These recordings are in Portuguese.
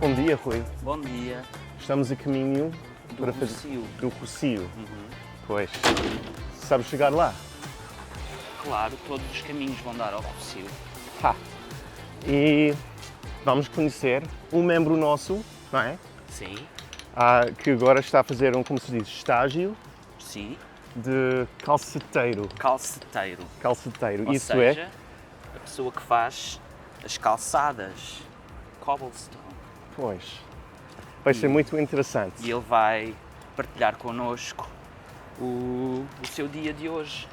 Bom dia, Rui. Bom dia. Estamos a caminho para fazer do Rossio. Pois. Sabes chegar lá? Claro, todos os caminhos vão dar ao Rossio. E vamos conhecer um membro nosso, não é? Sim. Que agora está a fazer como se diz, estágio Sim. de calceteiro. Calceteiro. Calceteiro. Ou Isso seja, é? a pessoa que faz as calçadas. Cobblestone. Pois. Vai ser muito interessante. E ele vai partilhar connosco o seu dia de hoje,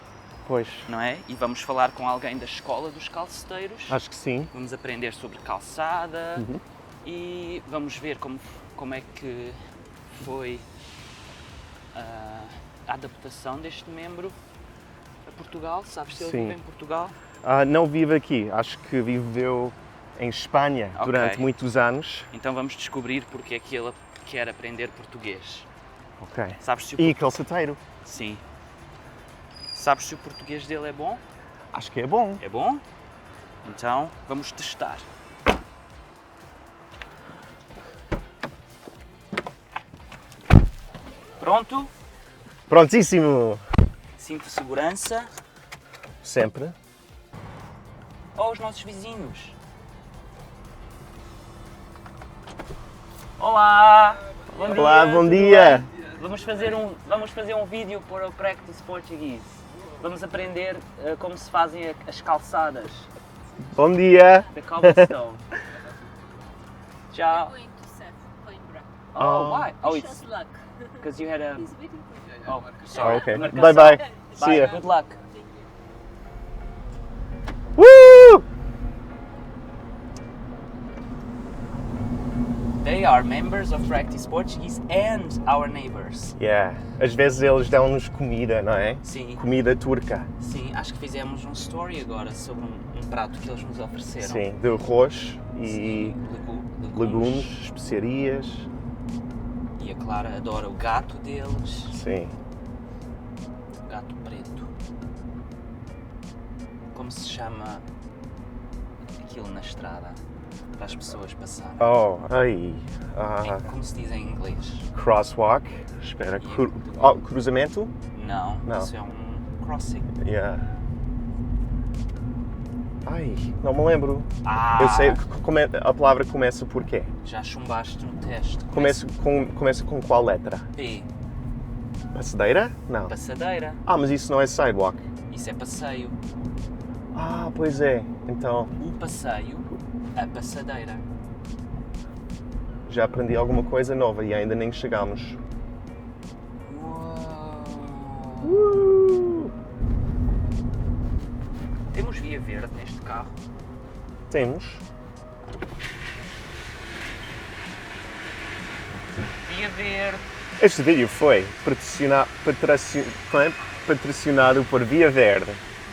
Pois. não é? E vamos falar com alguém da escola dos calceteiros. Acho que sim. Vamos aprender sobre calçada e vamos ver como é que foi a adaptação deste membro a Portugal. Sabes se ele Sim. vive em Portugal? Não vive aqui. Acho que viveu em Espanha durante muitos anos. Então vamos descobrir porque é que ele quer aprender português. Ok. Sabes se o E calceteiro. Sim. Sabes se o português dele é bom? Acho que é bom. É bom? Então vamos testar. Pronto? Prontíssimo! Cinto de segurança. Sempre. Oh, os nossos vizinhos. Olá! Bom dia! Olá, bom tudo dia! bem? Vamos fazer um vídeo para o Practice Portuguese. Vamos aprender como se fazem as calçadas. Bom dia! The cobblestone. Tchau. Going to Seth Coimbra. Oh, why? Oh, Wish it's us luck. because you had a... He's waiting for you. Oh, sorry. Ok. Marcação. Bye bye. See Bye. ya. Good luck. Woo! They are members of Practice Portuguese and our neighbors. Yeah. Às vezes eles dão-nos comida, não é? Sim, Comida turca. sim. Acho que fizemos um story agora sobre um prato que eles nos ofereceram. Sim. De arroz e Sim, legumes, especiarias. E a Clara adora o gato deles, Sim. o gato preto. Como se chama aquilo na estrada para as pessoas passarem? Oh, aí. Ah, Como se diz em inglês? crosswalk. Espera. Cruzamento? Não, Não. isso é um crossing. Yeah. Ai, não me lembro. Ah, Eu sei a palavra começa por quê? já chumbaste no teste. Começa com qual letra? P, Passadeira? Não. passadeira. Mas isso não é sidewalk. Isso é passeio. Pois é. Então, O passeio, a passadeira. já aprendi alguma coisa nova e ainda nem chegamos. Uau. Temos via verde neste carro. Temos. Via verde. Este vídeo foi patrocinado por Via Verde.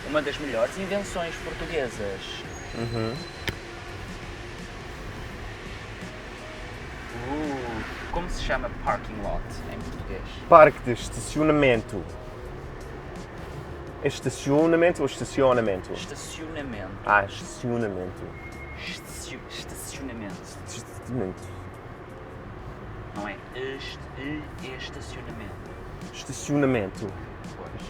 Uma das melhores invenções portuguesas. Como se chama parking lot em português? Parque de estacionamento. Estacionamento ou estacionamento? Estacionamento. Estacionamento. Estacionamento. Estacionamento. Não é estacionamento. Estacionamento. Pois.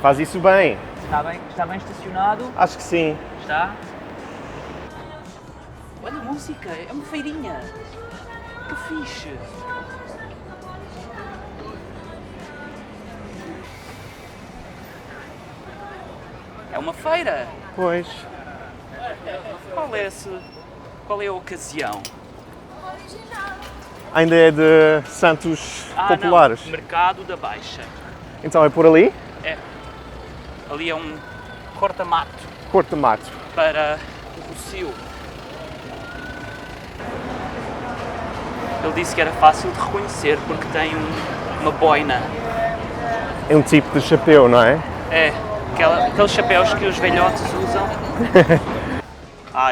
Faz isso bem. Está bem estacionado? Acho que sim. Está? Olha a música, é uma feirinha. Que fixe. É uma feira. Pois. Qual é a ocasião? Ainda é de Santos Populares. Não, Mercado da Baixa. Então é por ali? É. Ali é um corta-mato Corta-mato. para o Rossio. Ele disse que era fácil de reconhecer porque tem uma boina. É um tipo de chapéu, não é? É, aqueles chapéus que os velhotes usam.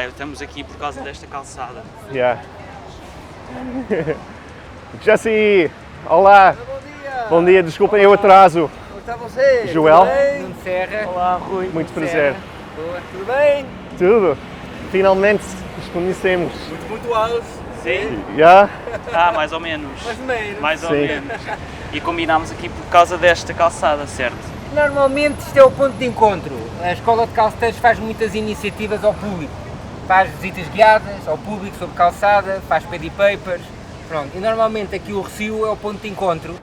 Estamos aqui por causa desta calçada. Yeah. Jesse! Olá! Bom dia! Bom dia, desculpem eu atraso. Como está você? Joel? Tudo bem? Nuno Serra. Olá, Rui. Muito prazer. Boa. Tudo bem? Tudo? Finalmente conhecemos. Muito alto. Sim? Já? Ah, mais ou menos. Mais ou menos. Mais ou Sim. menos. E combinámos aqui por causa desta calçada, certo? Normalmente isto é o ponto de encontro. A Escola de Calceteiros faz muitas iniciativas ao público. Faz visitas guiadas ao público sobre calçada, faz pedi papers. Pronto. E normalmente aqui o Recio é o ponto de encontro.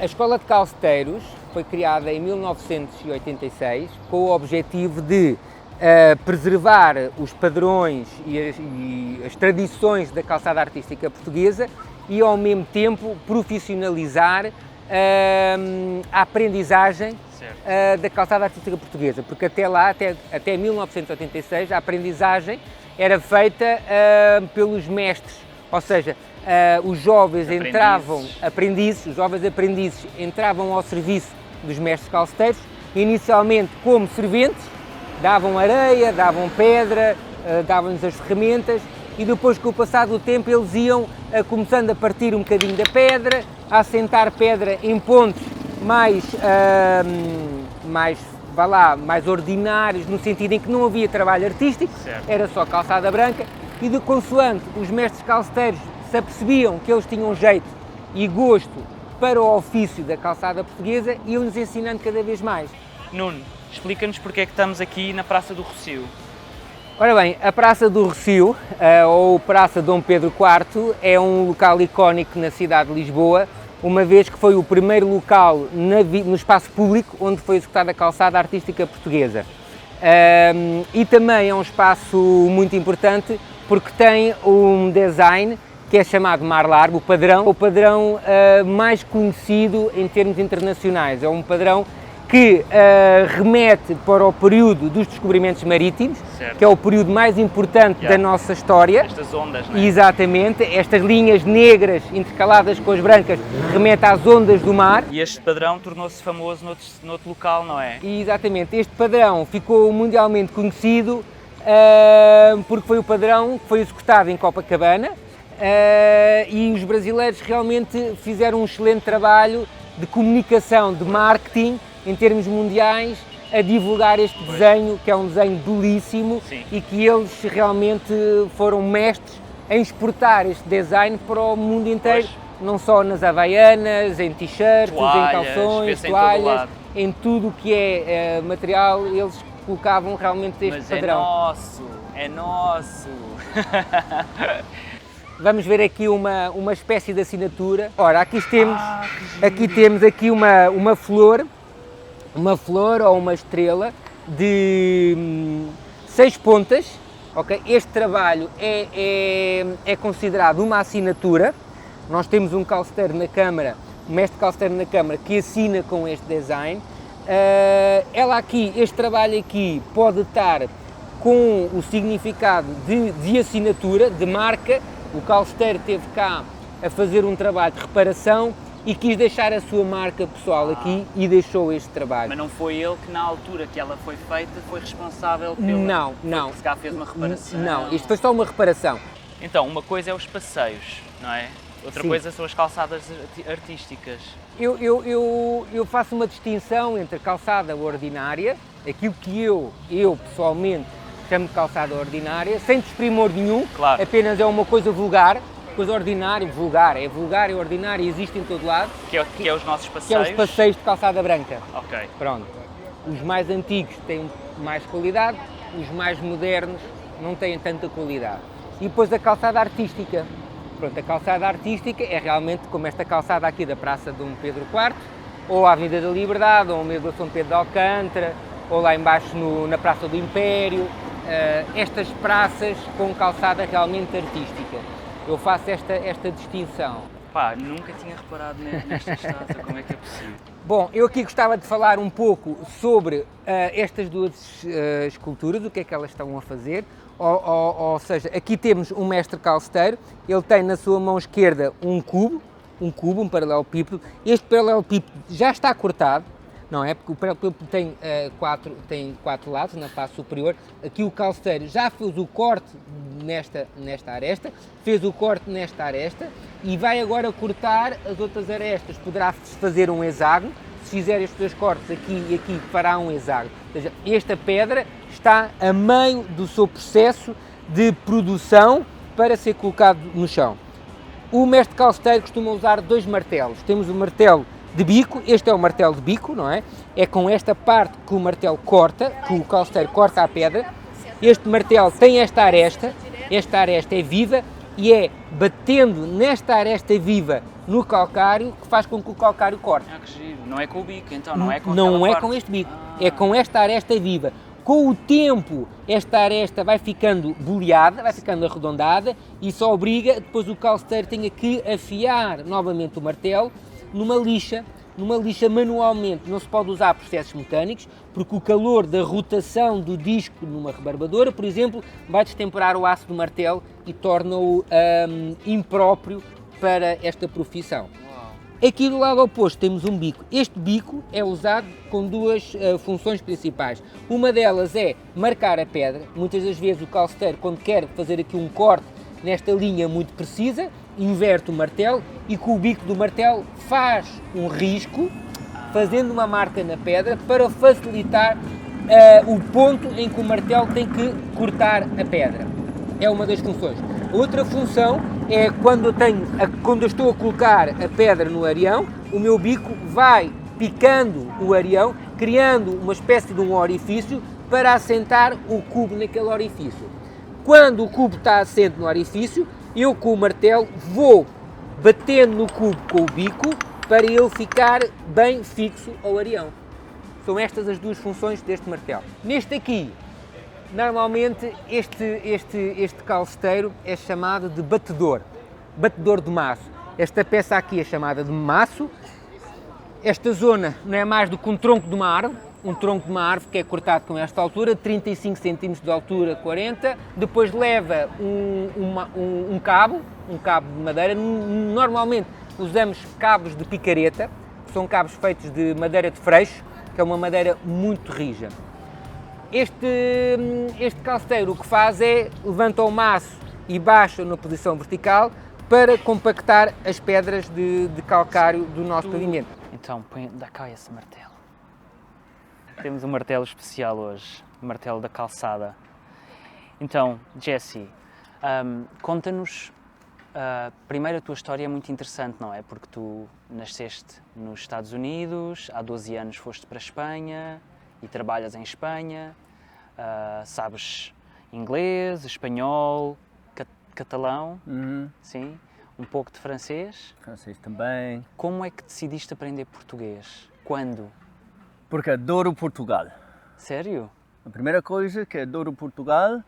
A Escola de Calceteiros foi criada em 1986 com o objetivo de preservar os padrões e as tradições da calçada artística portuguesa e ao mesmo tempo profissionalizar a aprendizagem da calçada artística portuguesa, porque até lá, até 1986, a aprendizagem era feita pelos mestres, ou seja, os jovens os jovens aprendizes entravam ao serviço dos mestres calceteiros, inicialmente como serventes, davam areia, davam pedra, davam-nos as ferramentas e depois, com o passar do tempo, eles iam começando a partir um bocadinho da pedra, a assentar pedra em pontos mais ordinários, no sentido em que não havia trabalho artístico, era só calçada branca, e de consoante os mestres calceteiros se apercebiam que eles tinham jeito e gosto para o ofício da calçada portuguesa, iam-nos ensinando cada vez mais. Nuno, explica-nos porque é que estamos aqui na Praça do Recio. Ora bem, a Praça do Recio, ou Praça Dom Pedro IV, é um local icónico na cidade de Lisboa, uma vez que foi o primeiro local no espaço público onde foi executada a calçada artística portuguesa. E também é um espaço muito importante porque tem um design que é chamado Mar Largo, o padrão mais conhecido em termos internacionais. É um padrão que remete para o período dos descobrimentos marítimos, que é o período mais importante da nossa história. Estas ondas, não é? Exatamente, estas linhas negras intercaladas com as brancas remetem às ondas do mar. E este padrão tornou-se famoso noutro local, não é? Exatamente, este padrão ficou mundialmente conhecido porque foi o padrão que foi executado em Copacabana e os brasileiros realmente fizeram um excelente trabalho de comunicação, de marketing, em termos mundiais, a divulgar este desenho, que é um desenho belíssimo. Sim. E que eles realmente foram mestres em exportar este design para o mundo inteiro, não só nas havaianas, em t-shirts, em calções, toalhas, em tudo o que é material, eles colocavam realmente este padrão. É nosso! Vamos ver aqui uma espécie de assinatura. Ora, aqui temos aqui uma flor ou uma estrela de 6 pontas. Okay? Este trabalho é considerado uma assinatura. Nós temos um calceteiro na Câmara, um mestre calceteiro na Câmara, que assina com este design. Este trabalho aqui pode estar com o significado de assinatura, de marca. O calceteiro esteve cá a fazer um trabalho de reparação e quis deixar a sua marca pessoal aqui e deixou este trabalho. Mas não foi ele que, na altura que ela foi feita, foi responsável pela... Não. Se cá fez uma reparação. Não, isto foi só uma reparação. Então, uma coisa é os passeios, não é? Outra coisa são as calçadas artísticas. Eu faço uma distinção entre a calçada ordinária, aquilo que eu pessoalmente chamo de calçada ordinária, sem desprimor nenhum, apenas é uma coisa vulgar, coisa ordinária, é vulgar, é ordinária, existe em todo lado. Que é os nossos passeios? Que é os passeios de calçada branca. Ok. Pronto. Os mais antigos têm mais qualidade, os mais modernos não têm tanta qualidade. E depois a calçada artística. Pronto, a calçada artística é realmente como esta calçada aqui da Praça Dom Pedro IV, ou a Avenida da Liberdade, ou mesmo a São Pedro de Alcântara, ou lá embaixo na Praça do Império. Estas praças com calçada realmente artística. Eu faço esta distinção. Pá, nunca tinha reparado nesta estátua, como é que é possível? Bom, eu aqui gostava de falar um pouco sobre estas duas esculturas, o que é que elas estão a fazer. Ou seja, aqui temos um mestre calceteiro, ele tem na sua mão esquerda um paralelepípedo. Este paralelepípedo já está cortado, não é? Porque o paralelepípedo tem quatro lados na face superior. Aqui o calceteiro já fez o corte nesta aresta, fez o corte nesta aresta e vai agora cortar as outras arestas. Poderá fazer um hexágono, se fizer estes dois cortes aqui e aqui fará um hexágono. Ou seja, esta pedra está a meio do seu processo de produção para ser colocado no chão. O mestre calceteiro costuma usar dois martelos. Temos o martelo de bico, este é o martelo de bico, não é? É com esta parte que o martelo corta, que o calceteiro corta a pedra. Este martelo tem esta aresta é viva e é batendo nesta aresta viva no calcário que faz com que o calcário corte. Ah, que giro. Não é com o bico, então, não é com Não aquela é parte. com este bico, é com esta aresta viva. Com o tempo, esta aresta vai ficando boleada, vai ficando arredondada e só obriga depois o calceteiro tenha que afiar novamente o martelo numa lixa manualmente. Não se pode usar processos mecânicos porque o calor da rotação do disco numa rebarbadora, por exemplo, vai destemperar o aço do martelo e torna-o impróprio para esta profissão. Aqui do lado oposto temos um bico. Este bico é usado com duas funções principais. Uma delas é marcar a pedra. Muitas das vezes o calceteiro, quando quer fazer aqui um corte nesta linha muito precisa, inverte o martelo e com o bico do martelo faz um risco, fazendo uma marca na pedra para facilitar o ponto em que o martelo tem que cortar a pedra. É uma das funções. Outra função é quando eu estou a colocar a pedra no areão, o meu bico vai picando o areão, criando uma espécie de um orifício para assentar o cubo naquele orifício. Quando o cubo está assente no orifício, eu com o martelo vou batendo no cubo com o bico para ele ficar bem fixo ao areão. São estas as duas funções deste martelo. Neste aqui, normalmente este calceteiro é chamado de batedor de maço. Esta peça aqui é chamada de maço. Esta zona não é mais do que um tronco de uma árvore que é cortado com esta altura, 35 cm de altura, 40, depois leva um cabo de madeira. Normalmente usamos cabos de picareta, que são cabos feitos de madeira de freixo, que é uma madeira muito rija. Este calceteiro o que faz é levanta o maço e baixa na posição vertical para compactar as pedras de calcário do nosso pavimento. Então, dá cá esse martelo. Temos um martelo especial hoje, o martelo da calçada. Então, Jesse, conta-nos, primeiro a tua história é muito interessante, não é? Porque tu nasceste nos Estados Unidos, há 12 anos foste para a Espanha e trabalhas em Espanha, sabes inglês, espanhol, catalão, sim, um pouco de francês. Francês também. Como é que decidiste aprender português? Quando? Porque adoro Portugal. Sério? A primeira coisa que adoro Portugal,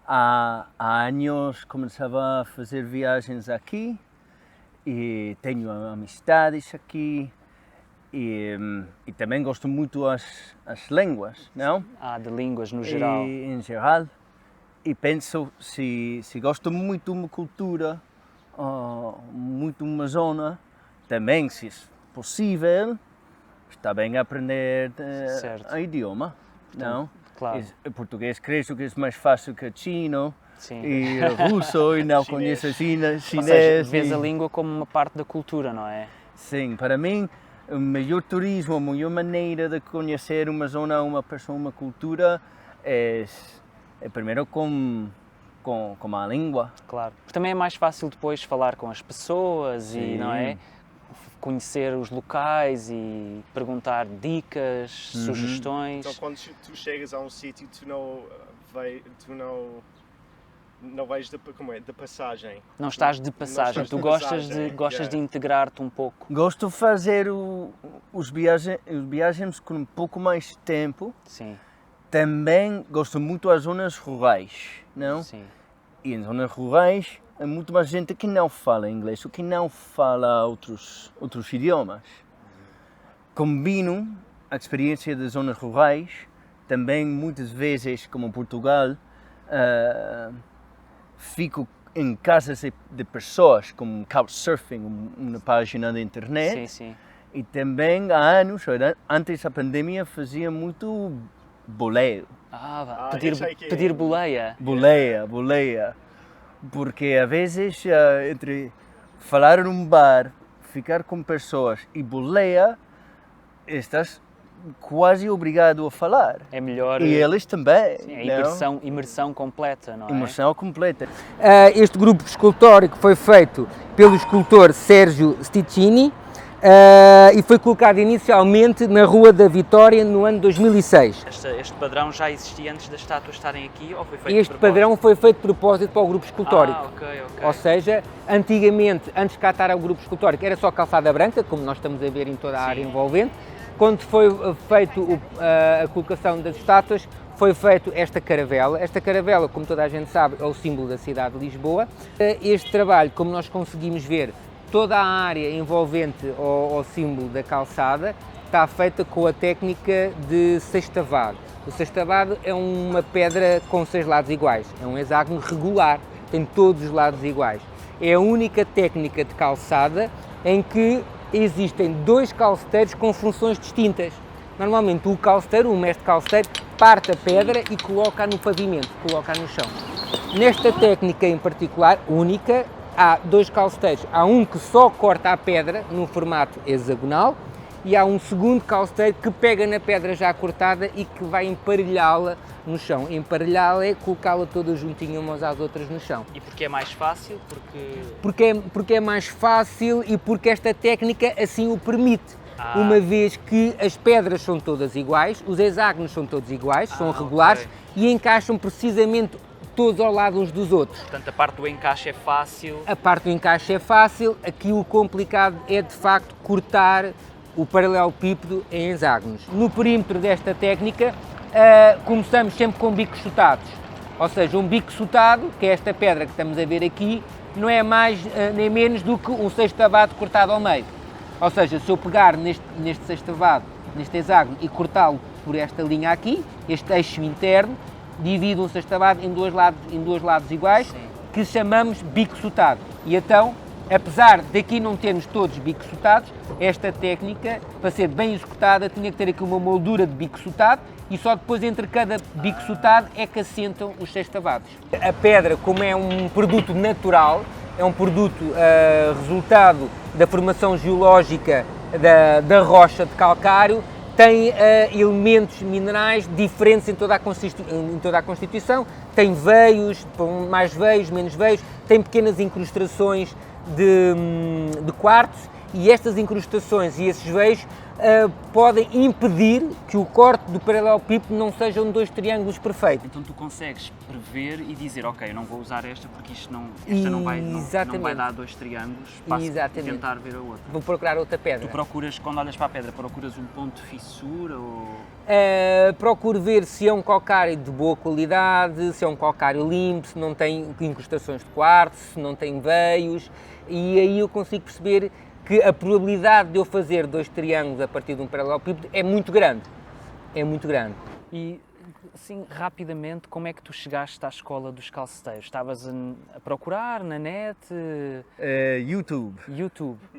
há anos começava a fazer viagens aqui e tenho amizades aqui e também gosto muito as línguas, não? De línguas no geral. Em geral. E penso, se gosto muito de uma cultura, muito de uma zona, também, se é possível, está bem aprender o idioma, não? Claro. O português creio que é mais fácil que o chino, Sim. e o russo, e não conheço chinês. Ou seja, vês a língua como uma parte da cultura, não é? Sim, para mim, o melhor turismo, a melhor maneira de conhecer uma zona, uma pessoa, uma cultura, é primeiro com a língua. Claro. Porque também é mais fácil depois falar com as pessoas. Sim. E, não é? Conhecer os locais e perguntar dicas, sugestões. Então, quando tu chegas a um sítio, tu não vais de passagem. Não estás de passagem, tu gostas de integrar-te um pouco. Gosto de fazer os viagens com um pouco mais de tempo. Sim. Também gosto muito das zonas rurais, não? Sim. E em zonas rurais há muito mais gente que não fala inglês ou que não fala outros idiomas. Combino a experiência das zonas rurais, também muitas vezes, como em Portugal, fico em casas de pessoas, como Couchsurfing, uma página da internet. Sim, sim. E também há anos, antes da pandemia, fazia muito boleio. isso aí que é. Pedir boleia. Boleia. Porque às vezes, entre falar num bar, ficar com pessoas e boleia, estás quase obrigado a falar. É melhor. E eles também. Sim, não? imersão completa, não é? Imersão completa. Este grupo escultórico foi feito pelo escultor Sérgio Sticini e foi colocado inicialmente na Rua da Vitória no ano 2006. Este padrão já existia antes das estátuas estarem aqui ou foi feito Este de propósito? padrão foi feito de propósito para o grupo escultórico. Ok. Ou seja, antigamente, antes de cá estar o grupo escultórico, era só calçada branca, como nós estamos a ver em toda a área envolvente. Quando foi feito a colocação das estátuas, foi feito esta caravela. Esta caravela, como toda a gente sabe, é o símbolo da cidade de Lisboa. Este trabalho, como nós conseguimos ver, toda a área envolvente ao símbolo da calçada está feita com a técnica de sextavado. O sextavado é uma pedra com 6 lados iguais, é um hexágono regular, tem todos os lados iguais. É a única técnica de calçada em que existem 2 calceteiros com funções distintas. Normalmente o calceteiro, o mestre calceteiro, parte a pedra e coloca no pavimento, coloca no chão. Nesta técnica em particular, única, há 2 calceteiros. Há um que só corta a pedra num formato hexagonal e há um segundo calceteiro que pega na pedra já cortada e que vai emparelhá-la no chão. Emparelhá-la é colocá-la toda juntinha umas às outras no chão. E porque é mais fácil? Porque é mais fácil e porque esta técnica assim o permite. Uma vez que as pedras são todas iguais, os hexágonos são todos iguais, são regulares e encaixam precisamente todos ao lado uns dos outros. Portanto, a parte do encaixe é fácil. A parte do encaixe é fácil, aqui o complicado é de facto cortar o paralelepípedo em hexágonos. No perímetro desta técnica, começamos sempre com bicos sotados, ou seja, um bico sotado, que é esta pedra que estamos a ver aqui, não é mais nem menos do que um sextavado cortado ao meio. Ou seja, se eu pegar neste sextavado, neste hexágono, e cortá-lo por esta linha aqui, este eixo interno, divido um sextavado em dois lados iguais, sim, que chamamos bico sotado. E então, apesar daqui não termos todos bicos sotados, esta técnica, para ser bem executada, tinha que ter aqui uma moldura de bico sotado e só depois entre cada bico sotado é que assentam os sextavados. A pedra, como é um produto natural, é um produto resultado da formação geológica da rocha de calcário, tem elementos minerais diferentes em toda a constituição, tem veios, mais veios, menos veios, tem pequenas incrustações de quartzo e estas incrustações e esses veios podem impedir que o corte do paralelepípedo não sejam 2 triângulos perfeitos. Então tu consegues prever e dizer, ok, eu não vou usar esta porque esta não vai dar 2 triângulos, passo a tentar ver a outra. Vou procurar outra pedra. Tu procuras, quando olhas para a pedra, procuras um ponto de fissura ou... Procuro ver se é um calcário de boa qualidade, se é um calcário limpo, se não tem incrustações de quartzo, se não tem veios, e aí eu consigo perceber que a probabilidade de eu fazer 2 triângulos a partir de um paralelepípedo é muito grande. É muito grande. E, assim, rapidamente, como é que tu chegaste à escola dos calceteiros? Estavas a procurar na net? YouTube.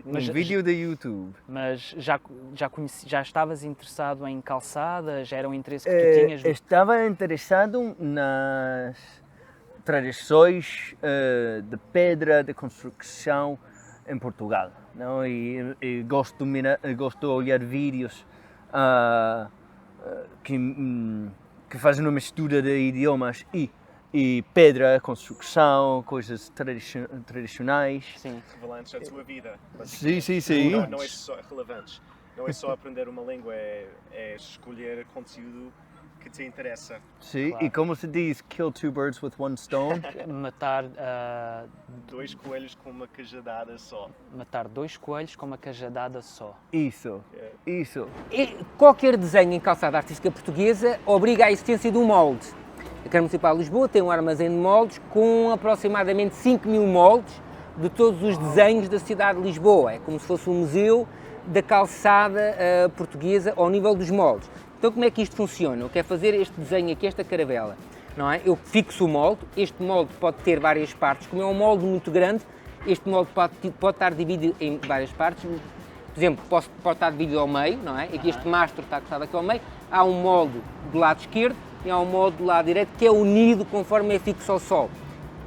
Mas, Um vídeo de YouTube. Mas já estavas interessado em calçada? Já era um interesse que tu tinhas? Estava interessado nas tradições de pedra, de construção em Portugal. Não? E gosto de olhar vídeos que fazem uma mistura de idiomas e pedra, construção, coisas tradicionais. Sim. Relevantes da tua vida. Sim. Não é só relevantes. Não é só aprender uma língua, é escolher conteúdo que te interessa. Sim, Claro. e como se diz, kill 2 birds with 1 stone. Matar 2 coelhos com uma cajadada só. matar 2 coelhos com uma cajadada só. Isso. E qualquer desenho em calçada artística portuguesa obriga à existência de um molde. A Câmara Municipal de Lisboa tem um armazém de moldes com aproximadamente 5.000 moldes de todos os desenhos da cidade de Lisboa. É como se fosse um museu da calçada portuguesa ao nível dos moldes. Então como é que isto funciona? Eu quero fazer este desenho aqui, esta caravela, não é? Eu fixo o molde, este molde pode ter várias partes, como é um molde muito grande, este molde pode estar dividido em várias partes, por exemplo, pode estar dividido ao meio, não é? Aqui este mastro está cortado aqui ao meio, há um molde do lado esquerdo e há um molde do lado direito que é unido conforme é fixo ao sol.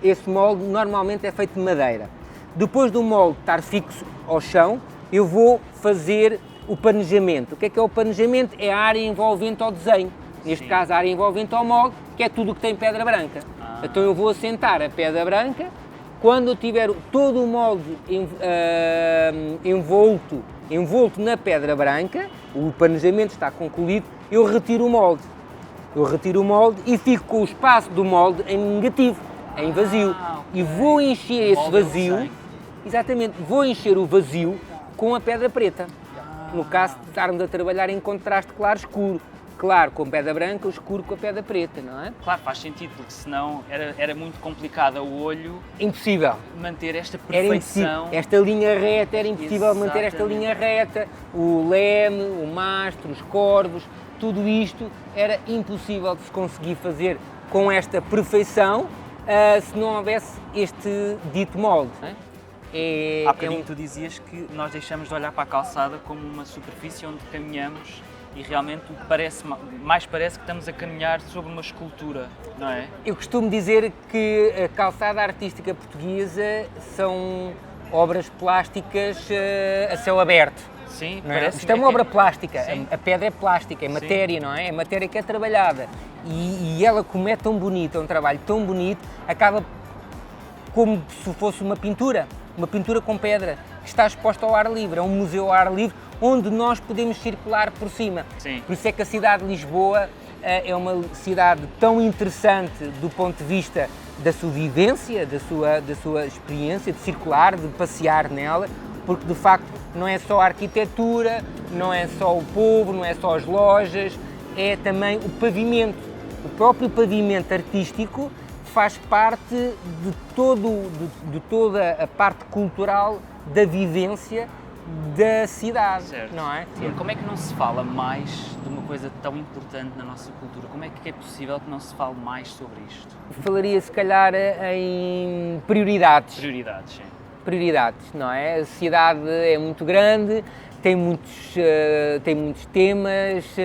Esse molde normalmente é feito de madeira. Depois do molde estar fixo ao chão, eu vou fazer o panejamento. O que é o panejamento? É a área envolvente ao desenho. Neste caso, a área envolvente ao molde, que é tudo o que tem pedra branca. Então eu vou assentar a pedra branca. Quando eu tiver todo o molde envolto na pedra branca, o panejamento está concluído, eu retiro o molde. E fico com o espaço do molde em negativo, em vazio. Okay. E vou encher esse vazio, desenho. exatamente, vou encher o vazio com a pedra preta. No caso de estarmos a trabalhar em contraste claro-escuro. Claro com pedra branca, o escuro com a pedra preta, não é? Claro, faz sentido, porque senão era muito complicado ao olho Impossível. manter esta Era perfeição. impossível. Esta linha reta, era impossível manter esta Exatamente. linha reta. O leme, o mastro, os corvos, tudo isto era impossível de se conseguir fazer com esta perfeição se não houvesse este dito molde. Não é? Há bocadinho tu dizias que nós deixamos de olhar para a calçada como uma superfície onde caminhamos e realmente mais parece que estamos a caminhar sobre uma escultura, não é? Eu costumo dizer que a calçada artística portuguesa são obras plásticas a céu aberto. Sim, Não é? parece. Isto é uma obra plástica, Sim. a pedra é plástica, é matéria, não é? É matéria que é trabalhada. E ela, como é tão bonita, é um trabalho tão bonito, acaba como se fosse uma pintura com pedra, que está exposta ao ar livre, é um museu ao ar livre, onde nós podemos circular por cima. Sim. Por isso é que a cidade de Lisboa é uma cidade tão interessante do ponto de vista da sua vivência, da sua experiência de circular, de passear nela, porque de facto não é só a arquitetura, não é só o povo, não é só as lojas, é também o pavimento. O próprio pavimento artístico faz parte de toda a parte cultural da vivência da cidade, Certo. não é? E como é que não se fala mais de uma coisa tão importante na nossa cultura? Como é que é possível que não se fale mais sobre isto? Falaria se calhar em prioridades. Prioridades, sim. Prioridades, não é? A cidade é muito grande, tem muitos temas,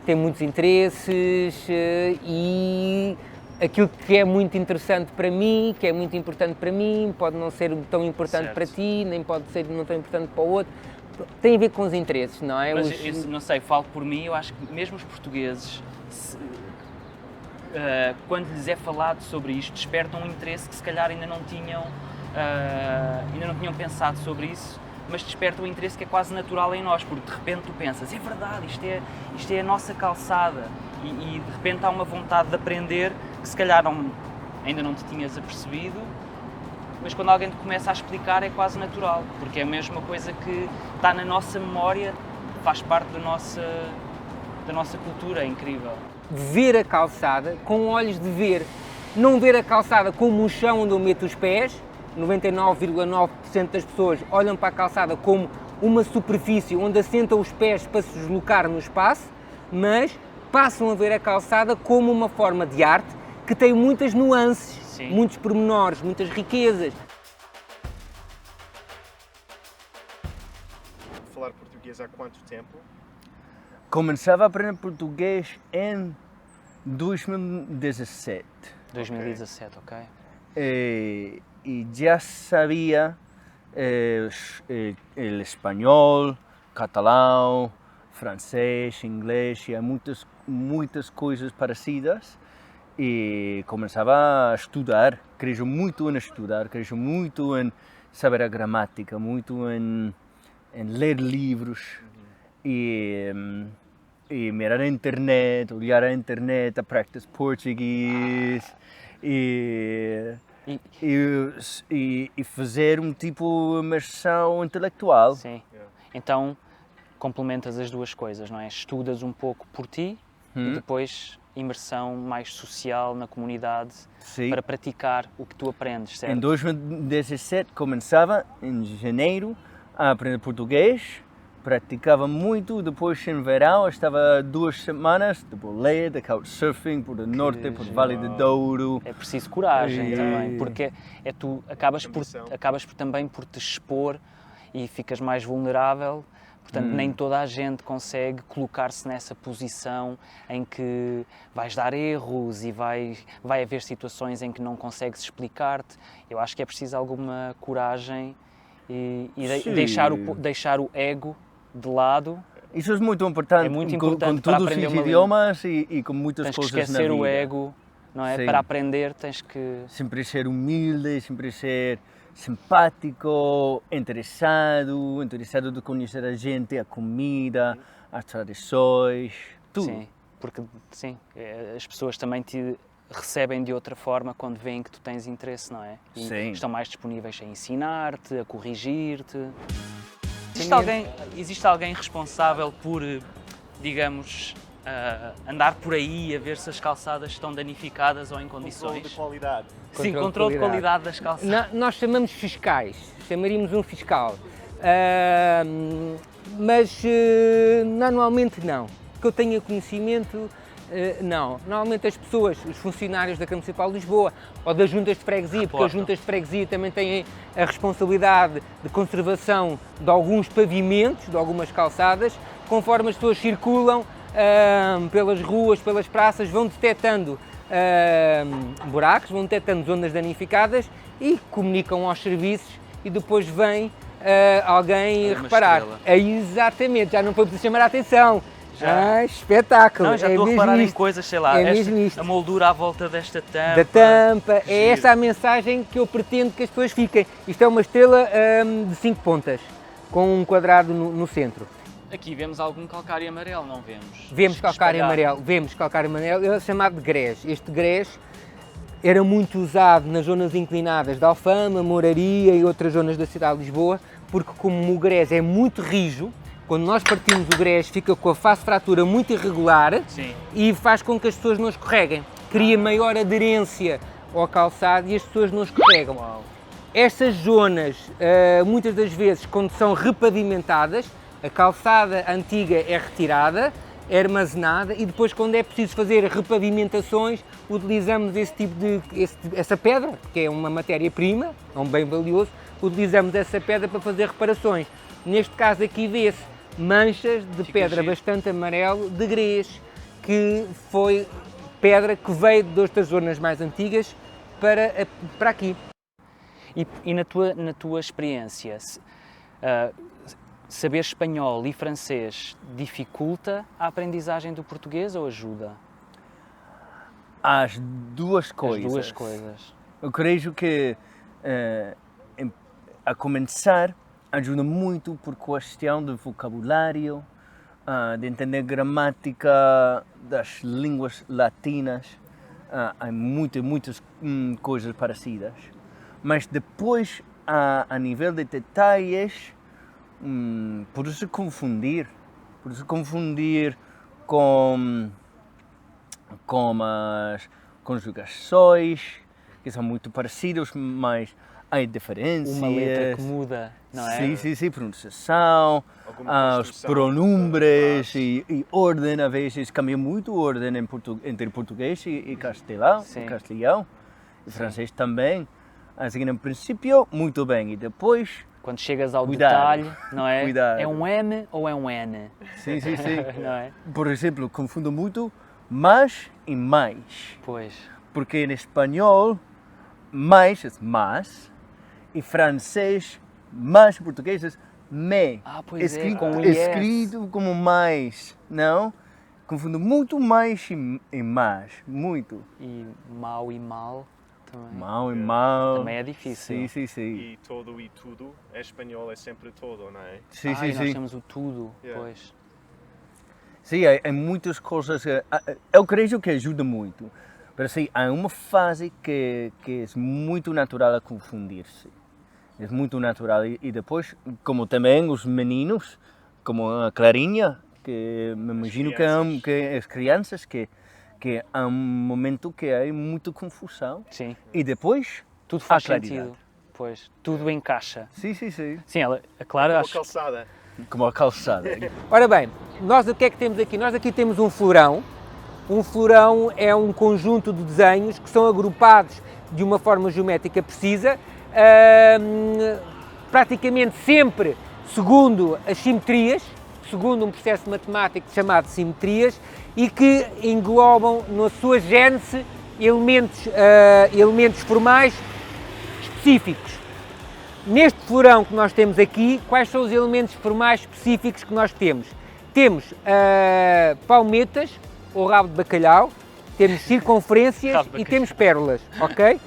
tem muitos interesses e aquilo que é muito interessante para mim, que é muito importante para mim, pode não ser tão importante Certo. para ti, nem pode ser não tão importante para o outro. Tem a ver com os interesses, não é? Mas eu não sei, falo por mim, eu acho que mesmo os portugueses, quando lhes é falado sobre isto, despertam um interesse que se calhar ainda não tinham pensado sobre isso, mas despertam um interesse que é quase natural em nós, porque de repente tu pensas, é verdade, isto é a nossa calçada, e de repente há uma vontade de aprender que se calhar ainda não te tinhas apercebido, mas quando alguém te começa a explicar é quase natural, porque é a mesma coisa que está na nossa memória, faz parte da nossa cultura, é incrível. Ver a calçada com olhos de ver, não ver a calçada como o chão onde eu meto os pés. 99,9% das pessoas olham para a calçada como uma superfície onde assentam os pés para se deslocar no espaço, mas passam a ver a calçada como uma forma de arte que tem muitas nuances, Sim. muitos pormenores, muitas riquezas. Falar português há quanto tempo? Começava a aprender português em 2017. 2017, ok. Y ya sabía el español, catalão, francês, inglês e há muitas coisas parecidas e começava a estudar, queria muito em estudar, queria muito em saber a gramática, muito em ler livros e mirar a internet, olhar a internet, a practice português e fazer um tipo de imersão intelectual. Sim. Então, complementas as duas coisas, não é? Estudas um pouco por ti e depois imersão mais social na comunidade Sim. para praticar o que tu aprendes, certo? Em 2017 começava, em janeiro, a aprender português, praticava muito, depois em verão estava 2 semanas de boleia, de couchsurfing por o norte, por o Vale do Douro. É preciso coragem E- também, porque tu acabas Ambição. também por te expor e ficas mais vulnerável Portanto, nem toda a gente consegue colocar-se nessa posição em que vais dar erros e vai haver situações em que não consegues explicar-te. Eu acho que é preciso alguma coragem e deixar o ego de lado. Isso é muito importante, É muito importante com para todos aprender os uma idiomas e com muitas Tens que coisas na esquecer vida. o ego, não é? Sim. Para aprender tens que... Sempre ser humilde, sempre ser simpático, interessado de conhecer a gente, a comida, as tradições, tudo. Sim, porque as pessoas também te recebem de outra forma quando veem que tu tens interesse, não é? E Sim. estão mais disponíveis a ensinar-te, a corrigir-te. Existe alguém responsável por, digamos, andar por aí a ver se as calçadas estão danificadas ou em Controle condições? de qualidade. Sim, controle de qualidade das calçadas. Nós chamamos fiscais, chamaríamos um fiscal, mas normalmente não. Que eu tenha conhecimento, não. Normalmente as pessoas, os funcionários da Câmara Municipal de Lisboa ou das juntas de freguesia, porque as juntas de freguesia também têm a responsabilidade de conservação de alguns pavimentos, de algumas calçadas, conforme as pessoas circulam pelas ruas, pelas praças, vão detectando buracos, vão detectando zonas danificadas e comunicam aos serviços e depois vem alguém reparar. Exatamente, já não foi preciso chamar a atenção. Espetáculo! Não, já estou a reparar em coisas, sei lá, a moldura à volta desta tampa. Da tampa, é essa a mensagem que eu pretendo que as pessoas fiquem. Isto é uma estrela de 5 pontas, com um quadrado no centro. Aqui vemos algum calcário amarelo, não vemos? Vemos calcário amarelo, ele é chamado de grés. Este grés era muito usado nas zonas inclinadas de Alfama, Mouraria e outras zonas da cidade de Lisboa, porque como o grés é muito rijo, quando nós partimos o grés fica com a face de fratura muito irregular. Sim. E faz com que as pessoas não escorreguem. Cria maior aderência ao calçado e as pessoas não escorregam. Uau. Estas zonas, muitas das vezes, quando são repavimentadas, a calçada antiga é retirada, é armazenada e depois, quando é preciso fazer repavimentações, utilizamos essa pedra, que é uma matéria-prima, é um bem valioso, utilizamos essa pedra para fazer reparações. Neste caso aqui vê-se manchas de pedra bastante amarelo de grés, que foi pedra que veio de outras zonas mais antigas para aqui. E na tua experiência, saber espanhol e francês dificulta a aprendizagem do português ou ajuda? As duas coisas. As duas coisas. Eu creio que a começar ajuda muito por questão de vocabulário, de entender gramática das línguas latinas. Há muitas coisas parecidas. Mas depois, a nível de detalhes, pode-se confundir com as conjugações, que são muito parecidas, mas há diferenças. Uma letra que muda, não é? Sim, pronunciação, os pronombres e ordem, a vezes cambia muito a ordem entre português e castelhão, e francês também. Assim, no princípio, muito bem, e depois... Quando chegas ao detalhe, não é? Cuidado. É um M ou é um N? Sim. Não é? Por exemplo, confundo muito mais e mais. Pois. Porque em espanhol, mais é mais, e francês, mais em português é me. Pois escrito como mais, não? Confundo muito mais e mais, muito. E mau e mal também. Mau e mal. Também é difícil. Sim. E todo e tudo, em espanhol é sempre todo, não é? Sim. Nós temos o tudo, Yeah. pois. Sim, há muitas coisas que eu creio que ajuda muito. Mas sim, há uma fase que é muito natural a confundir-se. É muito natural. E depois, como também os meninos, como a Clarinha, que me imagino que as crianças, que há um momento que há muita confusão. Sim. E depois, Tudo faz há claridade. sentido. Pois. Tudo encaixa. Sim. Sim, a Clara Uma acho. calçada. Como a calçada. Ora bem, nós o que é que temos aqui? Nós aqui temos um florão. Um florão é um conjunto de desenhos que são agrupados de uma forma geométrica precisa, praticamente sempre segundo as simetrias, segundo um processo matemático chamado simetrias, e que englobam na sua gênese elementos formais específicos. Neste florão que nós temos aqui, quais são os elementos formais específicos que nós temos? Temos palmetas, ou rabo de bacalhau, temos circunferências e temos pérolas, ok?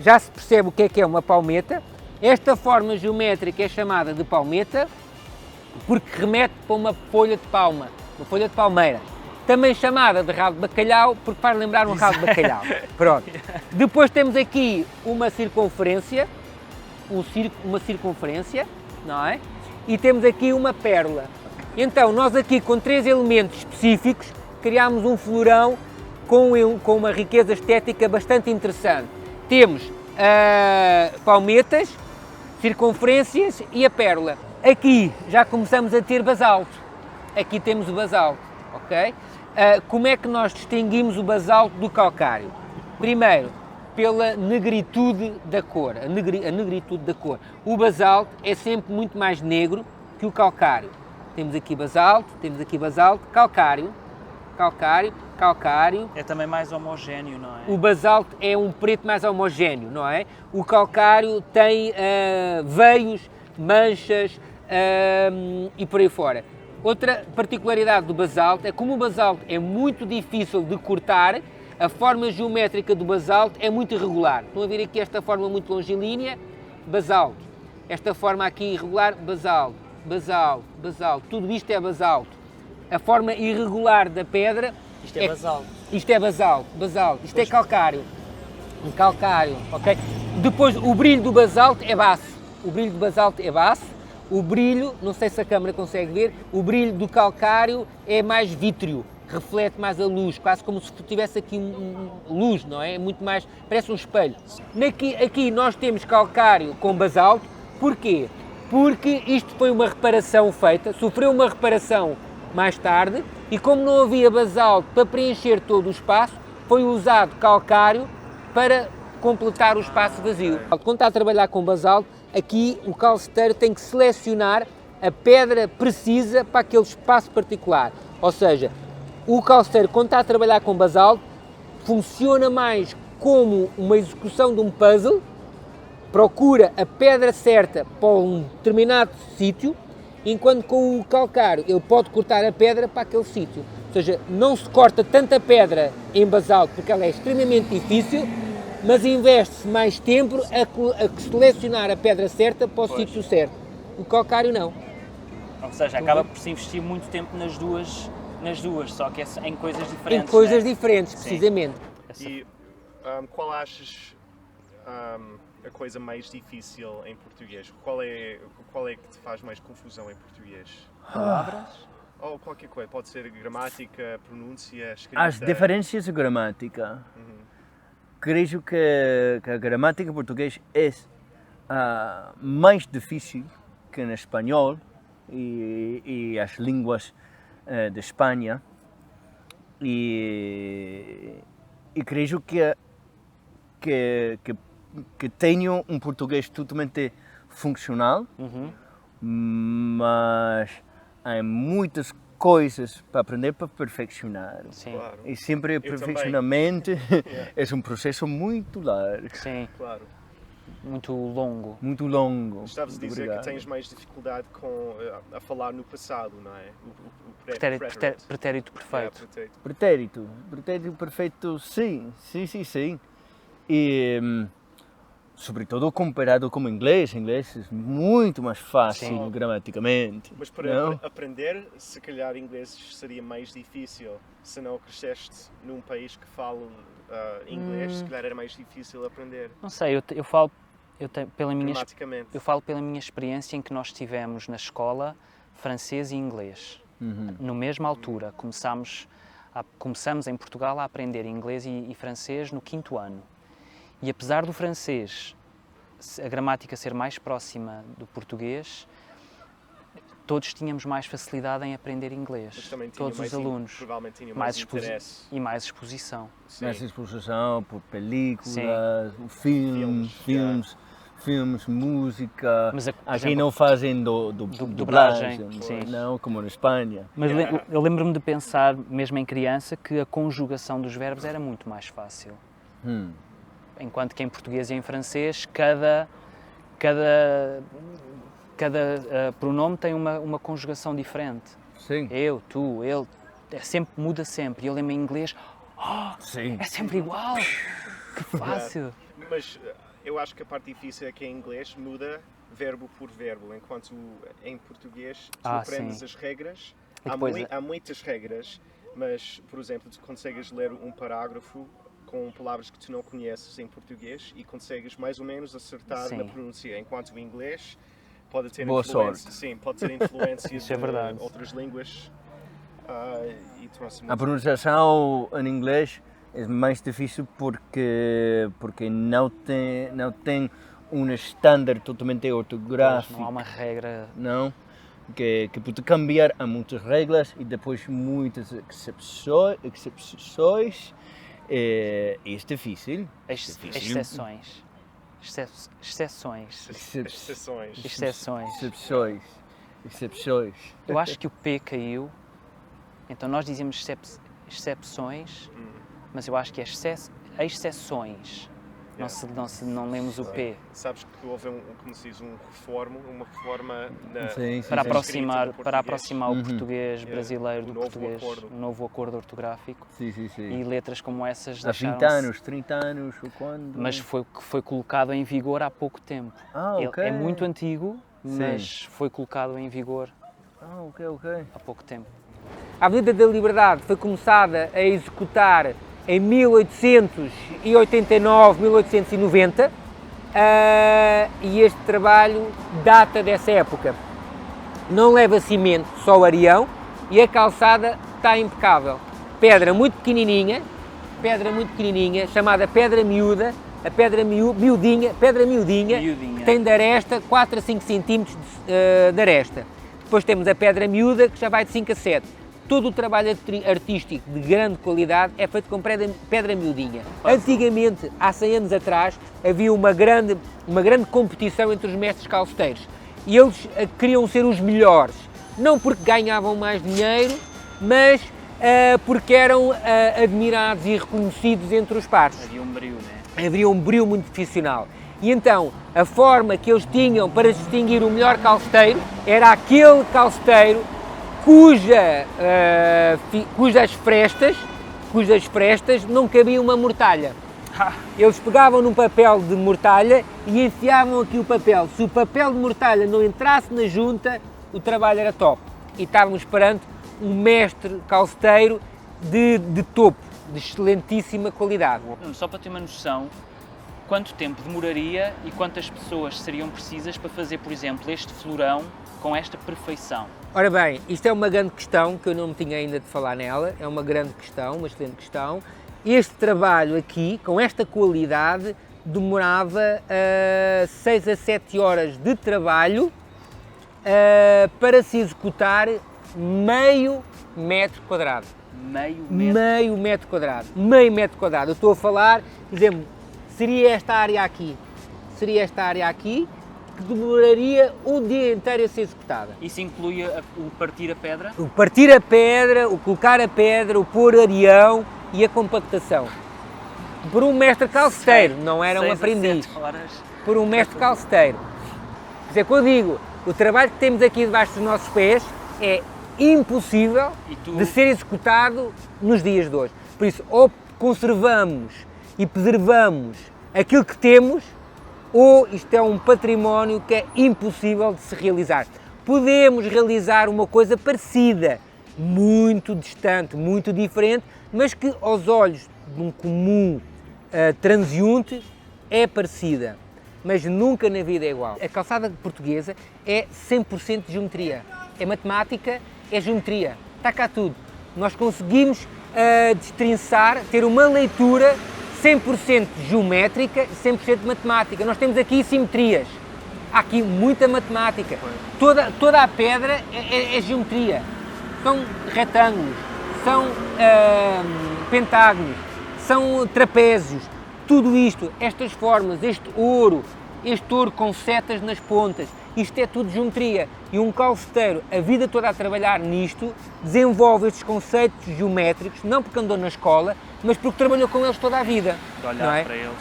Já se percebe o que é uma palmeta. Esta forma geométrica é chamada de palmeta porque remete para uma folha de palma, uma folha de palmeira. Também chamada de rabo de bacalhau porque faz lembrar um rabo de bacalhau. Pronto. Depois temos aqui uma circunferência, uma circunferência, não é? E temos aqui uma pérola. Então, nós aqui com 3 elementos específicos criámos um florão com uma riqueza estética bastante interessante. Temos palmetas, circunferências e a pérola. Aqui já começamos a ter basalto. Aqui temos o basalto, ok? Como é que nós distinguimos o basalto do calcário? Primeiro, pela negritude da cor, a negritude da cor. O basalto é sempre muito mais negro que o calcário. Temos aqui basalto, calcário, calcário. É também mais homogéneo, não é? O basalto é um preto mais homogéneo, não é? O calcário tem veios, manchas e por aí fora. Outra particularidade do basalto é como o basalto é muito difícil de cortar, a forma geométrica do basalto é muito irregular. Estão a ver aqui esta forma muito longilínea? Basalto. Esta forma aqui irregular? Basalto, basalto, basalto. Tudo isto é basalto. A forma irregular da pedra... Isto é basalto. Isto é basalto, basalto. Isto é calcário. Calcário, ok? Depois, o brilho do basalto é baço. O brilho do basalto é baço. O brilho, não sei se a câmara consegue ver, o brilho do calcário é mais vítreo. Reflete mais a luz, quase como se tivesse aqui luz, não é? Muito mais, parece um espelho. Aqui nós temos calcário com basalto. Porquê? Porque isto foi uma reparação feita, sofreu uma reparação mais tarde, e como não havia basalto para preencher todo o espaço, foi usado calcário para completar o espaço vazio. Quando está a trabalhar com basalto, aqui o calceteiro tem que selecionar a pedra precisa para aquele espaço particular. Ou seja, o calceteiro, quando está a trabalhar com basalto, funciona mais como uma execução de um puzzle, procura a pedra certa para um determinado sítio, enquanto com o calcário ele pode cortar a pedra para aquele sítio. Ou seja, não se corta tanta pedra em basalto porque ela é extremamente difícil, mas investe-se mais tempo a selecionar a pedra certa para o sítio certo. O calcário não. Ou seja, acaba por se investir muito tempo nas duas, só que é em coisas diferentes. Em coisas diferentes, precisamente. E qual achas a coisa mais difícil em português? Qual é que te faz mais confusão em português? Palavras? Ou qualquer coisa, pode ser gramática, pronúncia, escrita... As diferenças de gramática. Creio que a gramática portuguesa é mais difícil que no espanhol e as línguas de Espanha. E creio que tenho um português totalmente funcional, mas há muitas coisas para aprender para perfeccionar. Sim. Claro. E sempre o perfeccionamento é um processo muito largo. Sim, Claro. muito longo. Muito longo. Estavas a dizer Obrigado. que tens mais dificuldade a falar no passado, não é? Pretérito perfeito. Pretérito perfeito, sim. E sobretudo comparado com o inglês é muito mais fácil Sim. gramaticamente. Mas para não? aprender, se calhar inglês seria mais difícil. Se não cresceste num país que fala inglês, se calhar era mais difícil aprender Não sei, eu falo pela minha gramaticamente. Eu falo pela minha experiência em que nós tivemos na escola francês e inglês. Na mesma altura, começamos em Portugal a aprender inglês e francês no 5º ano. E apesar do francês, a gramática ser mais próxima do português, todos tínhamos mais facilidade em aprender inglês. Mas também tinha Todos mais os alunos. provavelmente tinha Mais mais interesse. e mais exposição. Sim. Nessa exposição por películas, Sim. filmes, filmes, música. Mas, por Aqui exemplo, não fazem dublagem, sim. não como na Espanha. Mas eu lembro-me de pensar, mesmo em criança, que a conjugação dos verbos era muito mais fácil. Enquanto que em português e em francês, cada pronome tem uma conjugação diferente. Sim. Eu, tu, ele, muda sempre. E eu lembro em inglês, Sim. é sempre igual. Que fácil. Mas eu acho que a parte difícil é que em inglês muda verbo por verbo, enquanto em português tu aprendes sim. as regras. E depois Há muitas regras, mas, por exemplo, tu consegues ler um parágrafo com palavras que tu não conheces em português e consegues mais ou menos acertar na pronúncia, enquanto o inglês pode ter Boa influência, sorte. sim, pode ter influência Isso é verdade. de outras línguas. E A pronunciação em inglês é mais difícil porque não tem um estándar totalmente ortográfico. Não há uma regra. Não, que pode cambiar a muitas regras e depois muitas exceções. É difícil. Exceções. Exceções. Eu acho que o P caiu, então nós dizíamos excepções, mas eu acho que é exceções. Não lemos o P. Sabes que houve como se diz, uma reforma Para aproximar o português brasileiro do novo português, acordo. um novo acordo ortográfico. Sim. E letras como essas Há 20 deixaram-se. anos, 30 anos, ou quando? Mas foi colocado em vigor há pouco tempo. Ok. É muito antigo, mas foi colocado em vigor Ok. há pouco tempo. A Avenida da Liberdade foi começada a executar em 1889, 1890, e este trabalho data dessa época. Não leva cimento, só areião, e a calçada está impecável. Pedra muito pequenininha, chamada pedra miúda, a pedra miudinha, que tem de aresta 4 a 5 cm de aresta. Depois temos a pedra miúda, que já vai de 5 a 7. Todo o trabalho artístico de grande qualidade é feito com pedra miudinha. Antigamente, há 100 anos atrás, havia uma grande competição entre os mestres calceteiros. E eles queriam ser os melhores. Não porque ganhavam mais dinheiro, mas porque eram admirados e reconhecidos entre os pares. Havia um brilho, né? Havia um brilho muito profissional. E então, a forma que eles tinham para distinguir o melhor calceteiro era aquele calceteiro cujas frestas não cabia uma mortalha. Eles pegavam num papel de mortalha e enfiavam aqui o papel. Se o papel de mortalha não entrasse na junta, o trabalho era top. E estávamos perante um mestre calceteiro de topo, de excelentíssima qualidade. Só para ter uma noção, quanto tempo demoraria e quantas pessoas seriam precisas para fazer, por exemplo, este florão com esta perfeição? Ora bem, isto é uma grande questão, que eu não me tinha ainda de falar nela, é uma grande questão, uma excelente questão. Este trabalho aqui, com esta qualidade, demorava 6 a 7 horas de trabalho para se executar meio metro quadrado. Meio metro quadrado. Eu estou a falar, por exemplo, seria esta área aqui, que demoraria um dia inteiro a ser executada. Isso inclui o partir a pedra? O partir a pedra, o colocar a pedra, o pôr areião e a compactação. Por um mestre calceteiro, não era um aprendiz. Por um mestre calceteiro. Por isso é que eu digo, o trabalho que temos aqui debaixo dos nossos pés é impossível de ser executado nos dias de hoje. Por isso, ou conservamos e preservamos aquilo que temos, ou isto é um património que é impossível de se realizar. Podemos realizar uma coisa parecida, muito distante, muito diferente, mas que aos olhos de um comum transeunte é parecida, mas nunca na vida é igual. A calçada portuguesa é 100% de geometria, é matemática, é geometria, está cá tudo. Nós conseguimos destrinçar, ter uma leitura 100% geométrica e 100% matemática. Nós temos aqui simetrias, há aqui muita matemática. Toda a pedra é geometria. São retângulos, são pentágonos, são trapézios. Tudo isto, estas formas, este ouro, este touro com setas nas pontas. Isto é tudo geometria. E um calceteiro, a vida toda a trabalhar nisto, desenvolve estes conceitos geométricos, não porque andou na escola, mas porque trabalhou com eles toda a vida. De olhar não é? para eles.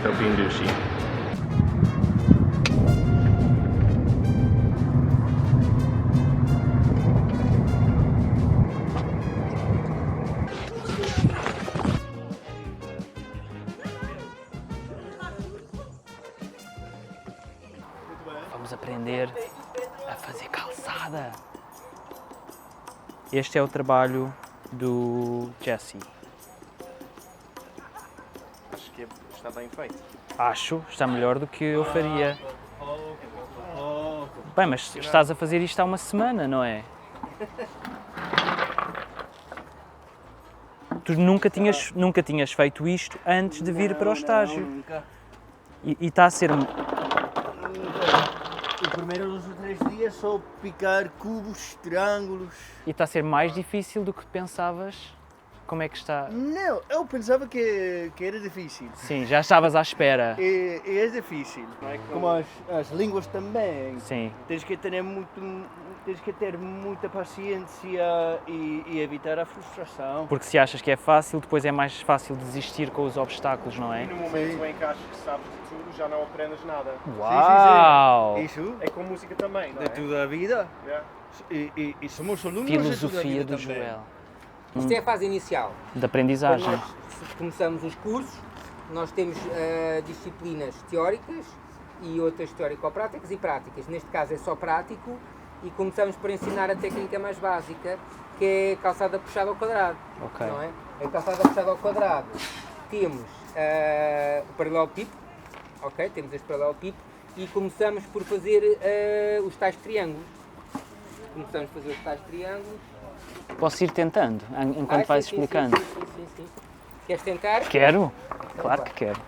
É o Pindushi. Vamos aprender a fazer calçada. Este é o trabalho do Jesse. Acho que está bem feito. Acho, está melhor do que eu faria. Bem, mas estás a fazer isto há uma semana, não é? Tu nunca tinhas feito isto antes de vir para o estágio. Nunca. E está a ser... Os primeiros 2 ou 3 dias só picar cubos, triângulos. E está a ser mais difícil do que pensavas? Como é que está? Não, eu pensava que era difícil. Sim, já estavas à espera. E é difícil. Como as línguas também. Sim. Tens que ter muita paciência e evitar a frustração. Porque se achas que é fácil, depois é mais fácil desistir com os obstáculos, não é? E no momento em que achas que sabes de tudo, já não aprendes nada. Uau! Isso É com música também, não é? de toda a vida. Yeah. E somos alunos Filosofia de do toda a vida Joel. Isto é a fase inicial. De Quando aprendizagem. nós começamos os cursos, nós temos disciplinas teóricas e outras teórico-práticas e práticas. Neste caso é só prático e começamos por ensinar a técnica mais básica, que é calçada puxada ao quadrado. Ok. Não é? A calçada puxada ao quadrado temos o paralelepípedo, ok? Temos este paralelepípedo e começamos por fazer os tais triângulos. Começamos a fazer os tais triângulos. Posso ir tentando, enquanto vais Sim, explicando? sim. Queres tentar? Quero? Claro que quero.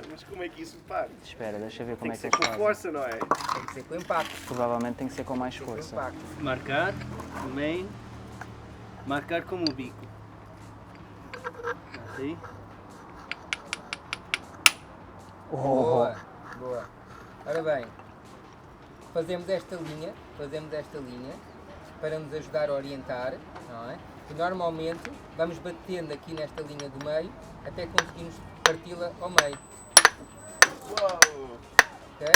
Mas como é que isso faz? Espera, deixa ver Tem como que é que ser eles com fazem. força, não é? Tem que ser com impacto. Provavelmente tem que ser com mais Com força. impacto. Marcar também. Marcar como o bico. Assim. Boa. Ora bem, fazemos esta linha para nos ajudar a orientar, não é? E normalmente vamos batendo aqui nesta linha do meio até conseguirmos parti-la ao meio. Uau! Ok?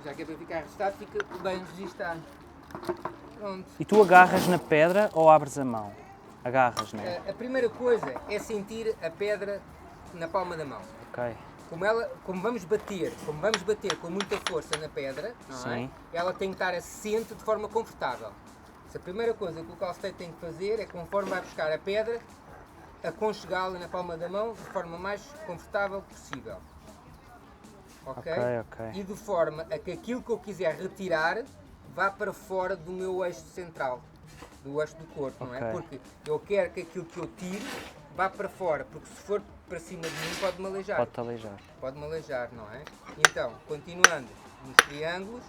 Já que é para ficar registado, fica bem registado. Pronto. E tu agarras na pedra ou abres a mão? Agarras, não é? A primeira coisa é sentir a pedra na palma da mão. Ok. Como vamos bater com muita força na pedra, não é? Sim. Ela tem que estar assente de forma confortável. A primeira coisa que o calceteiro tem que fazer é, conforme vai buscar a pedra, aconchegá-la na palma da mão de forma mais confortável possível. Ok? Ok. E de forma a que aquilo que eu quiser retirar vá para fora do meu eixo central, do eixo do corpo, não é? Ok. Porque eu quero que aquilo que eu tire vá para fora, porque se for para cima de mim pode-me aleijar. Pode-te aleijar. Pode-me aleijar, não é? Então, continuando nos triângulos.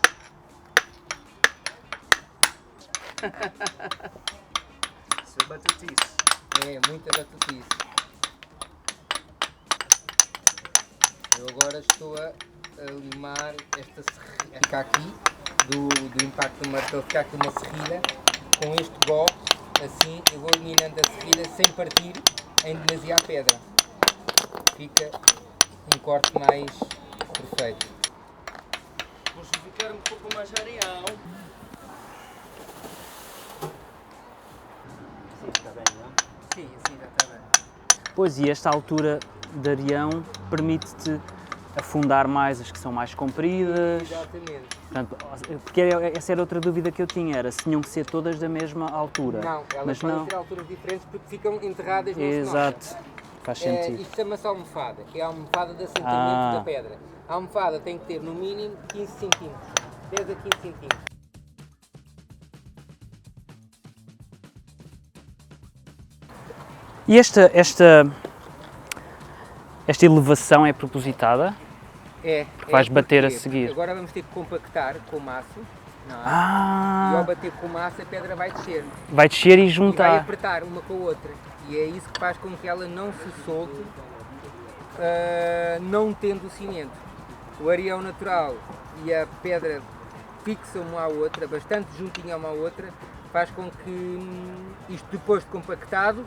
Isso é batutice. É, muita batutice. Eu agora estou a limar esta serrilha. Fica aqui, do impacto do martelo, fica aqui uma serrilha. Com este gó, assim, eu vou eliminando a serrilha sem partir em demasia a pedra. Fica um corte mais perfeito. Posso ficar um pouco mais areal. Sim, está bem, não? Sim, assim já está bem. Pois, e esta altura de areão permite-te afundar mais as que são mais compridas. Exatamente. Portanto, porque essa era outra dúvida que eu tinha, era se tinham que ser todas da mesma altura. Não, elas mas podem não. ter alturas diferentes porque ficam enterradas no Exato, faz sentido. Isto chama-se almofada, que é a almofada de assentamento da pedra. A almofada tem que ter no mínimo 15 cm, 10 a 15 cm. E esta elevação é propositada? Que vais bater a porque seguir. Agora vamos ter que compactar com o maço. Não é? E Ah, ao bater com o maço a pedra vai descer. vai descer e E vai juntar. apertar uma com a outra. E é isso que faz com que ela não se solte, não tendo o cimento. O areião natural e a pedra fixam uma à outra, bastante juntinha uma à outra, faz com que isto depois de compactado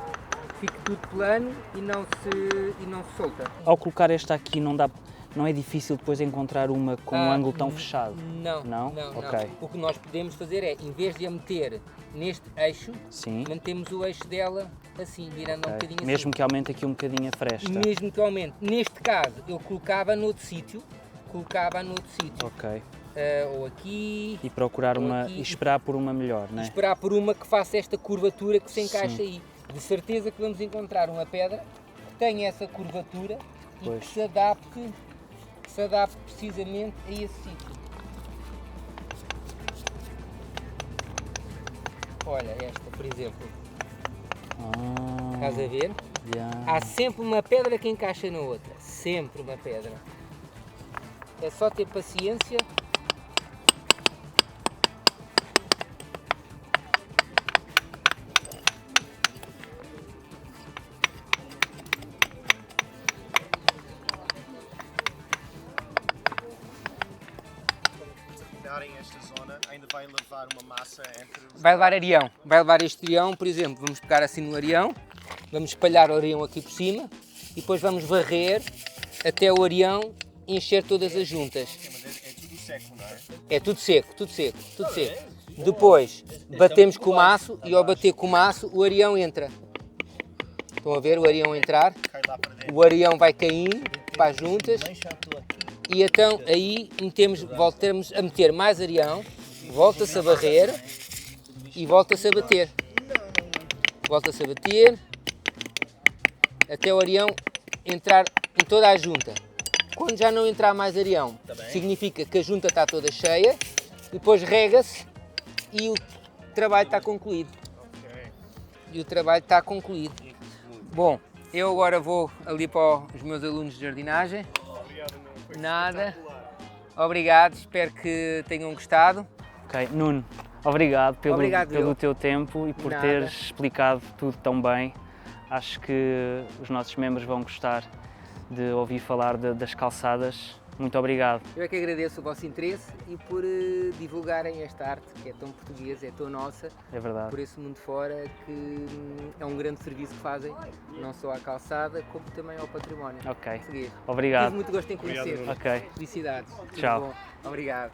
fique tudo plano e não se solta. Ao colocar esta aqui não é difícil depois encontrar uma com um ângulo tão fechado? Não, Não? não. Ok. O que nós podemos fazer é, em vez de a meter neste eixo, Sim. mantemos o eixo dela assim, virando um Ok. bocadinho Mesmo assim. que aumente aqui um bocadinho a fresta. Mesmo que aumente. Neste caso, eu colocava noutro sítio, Ok. ou aqui, E procurar ou uma. aqui. E esperar por uma melhor, e não é? esperar por uma que faça esta curvatura que se encaixa Sim. aí. De certeza que vamos encontrar uma pedra que tenha essa curvatura e Pois. que se adapte precisamente a esse sítio. Olha esta, por exemplo. Estás a ver? Yeah. Há sempre uma pedra que encaixa na outra. Sempre uma pedra. É só ter paciência. Terminarem esta zona, ainda vai levar uma massa entre os... Vai levar areião. Vai levar este areião, por exemplo, vamos pegar assim no areião, vamos espalhar o areião aqui por cima e depois vamos varrer até o areião encher todas as juntas. É tudo seco, não é? É tudo seco, tudo seco, tudo seco. Depois batemos com o maço e ao bater com o maço o areião entra. Estão a ver o areião entrar? Cai lá para dentro. O areião vai caindo para as juntas e então aí voltamos a meter mais areião, volta-se a barrer e volta-se a bater. Volta-se a bater até o areião entrar em toda a junta. Quando já não entrar mais areião, significa que a junta está toda cheia, depois rega-se e o trabalho está concluído. E o trabalho está concluído. Bom, eu agora vou ali para os meus alunos de jardinagem. Obrigado, não foi Nada. espetacular. Obrigado, espero que tenham gostado. Ok, Nuno, obrigado Obrigado, pelo eu. teu tempo e por Nada. teres explicado tudo tão bem. Acho que os nossos membros vão gostar de ouvir falar das calçadas. Muito obrigado. Eu é que agradeço o vosso interesse e por divulgarem esta arte que é tão portuguesa, é tão nossa, É verdade. por esse mundo fora, que é um grande serviço que fazem, não só à calçada, como também ao património Ok, português. Tive obrigado. muito gosto em Obrigado, conhecer. Nuno. Ok. Felicidades. Tudo Tchau. bom. Obrigado.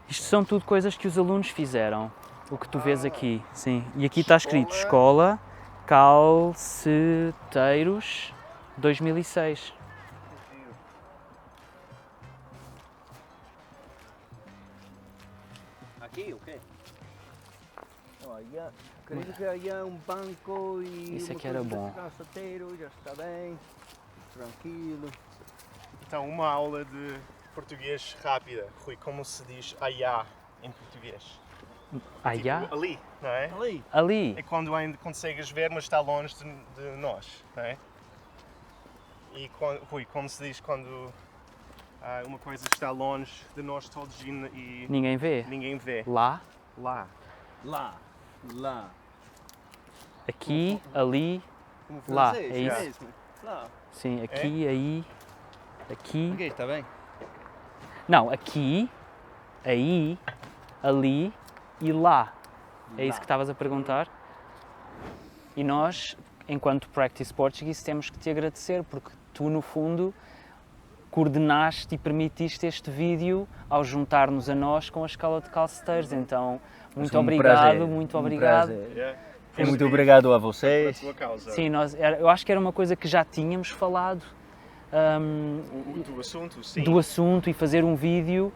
Isto são tudo coisas que os alunos fizeram. O que tu vês aqui, sim. E aqui está escrito Escola Calceteiros 2006. Aqui, ok. Olha, acredito que há um banco e Isso uma aqui era coisa bom. de calçadeiro, já está bem, tranquilo. Então, uma aula de português rápida. Rui, como se diz aiá em português? Aiá? Tipo, ali, não é? Ali, Ali. É quando ainda consegues ver, mas está longe de nós, não é? E, Rui, como se diz quando uma coisa está longe de nós todos e Ninguém vê. ninguém vê? Lá, Lá. lá, lá. aqui, ali. Como Lá, francês, é isso. mesmo. Lá. Sim, aqui, aí, aqui. Ok, está bem. Não, aqui, aí, ali e lá. É isso que estavas a perguntar? E nós, enquanto Practice Portuguese, temos que te agradecer porque tu, no fundo, coordenaste e permitiste este vídeo ao juntar-nos a nós com a Escola de Calceteiros. Então, muito Um obrigado, prazer, muito um obrigado. prazer. Yeah. Muito obrigado a Pela vocês. tua causa. Sim, eu acho que era uma coisa que já tínhamos falado Do assunto, sim. do assunto e fazer um vídeo